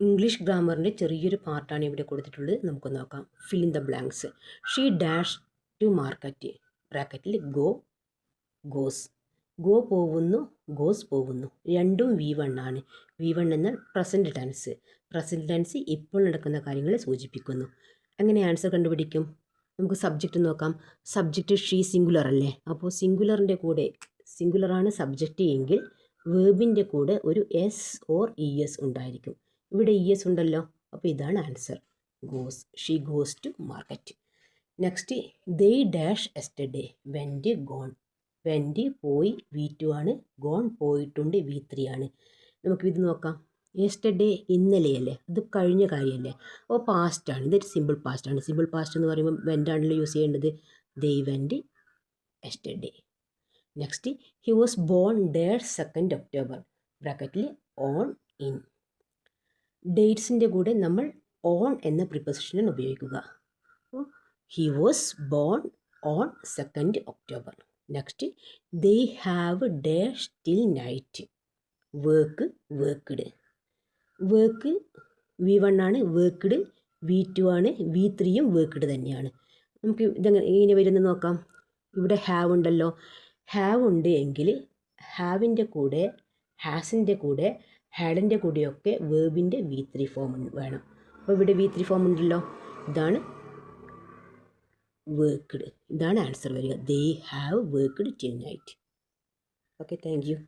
English ഗ്രാമറിൻ്റെ ചെറിയൊരു പാർട്ടാണ് ഇവിടെ കൊടുത്തിട്ടുള്ളത്. നമുക്ക് നോക്കാം. Fill in the blanks. She dash to market. ബ്രാക്കറ്റിൽ ഗോസ്. ഗോ പോകുന്നു, ഗോസ് പോകുന്നു. രണ്ടും V1 ആണ്. V1 എന്നാൽ പ്രസൻറ്റ് ടെൻസ്. പ്രസൻറ്റ് ടെൻസ് ഇപ്പോൾ നടക്കുന്ന കാര്യങ്ങളെ സൂചിപ്പിക്കുന്നു. എങ്ങനെ ആൻസർ കണ്ടുപിടിക്കും? നമുക്ക് സബ്ജക്റ്റ് നോക്കാം. സബ്ജക്റ്റ് ഷീ സിംഗുലർ അല്ലേ? അപ്പോൾ സിംഗുലറിൻ്റെ കൂടെ, സിംഗുലറാണ് സബ്ജക്റ്റ് എങ്കിൽ വേർബിൻ്റെ കൂടെ ഒരു എസ് ഓർ ES ഉണ്ടായിരിക്കും. ഇവിടെ ES ഉണ്ടല്ലോ, അപ്പോൾ ഇതാണ് answer. Goes. She goes to market. Next, they dash yesterday. Went, gone. Went പോയി, V2 ആണ്. ഗോൺ പോയിട്ടുണ്ട്, V3 ആണ്. നമുക്കിത് നോക്കാം. യെസ്റ്റർഡേ ഇന്നലെയല്ലേ, അത് കഴിഞ്ഞ കാര്യമല്ലേ, അപ്പോൾ പാസ്റ്റാണ്. ഇതൊരു സിമ്പിൾ പാസ്റ്റാണ്. സിമ്പിൾ പാസ്റ്റ് എന്ന് പറയുമ്പോൾ വെൻ്റാണല്ലോ യൂസ് ചെയ്യേണ്ടത്. They went yesterday. Next, he was born dash 2 October. ബ്രാക്കറ്റിൽ ഓൺ, ഇൻ. ഡേറ്റ്സിൻ്റെ കൂടെ നമ്മൾ ഓൺ എന്ന പ്രിപ്പോസിഷനാണ് ഉപയോഗിക്കുക. അപ്പോൾ he was born on 2 October. Next, they have dash till night. Work, worked. Work V1 ആണ്. വർക്ക്ഡ് V2 ആണ്. V3യും വർക്ക്ഡ് തന്നെയാണ്. നമുക്ക് ഇതെങ്ങനെ വരുന്നത് നോക്കാം. ഇവിടെ ഹാവ് ഉണ്ടല്ലോ. ഹാവ് ഉണ്ട് എങ്കിൽ ഹാവിൻ്റെ കൂടെ, ഹാസിൻ്റെ കൂടെ, ഹാഡിൻ്റെ കൂടെയൊക്കെ വേർബിൻ്റെ V3 ഫോം വേണം. അപ്പോൾ ഇവിടെ V3 ഫോം ഉണ്ടല്ലോ. ഇതാണ് വർക്ക്ഡ്. ഇതാണ് ആൻസർ വരിക. They have worked till night. Okay, thank you.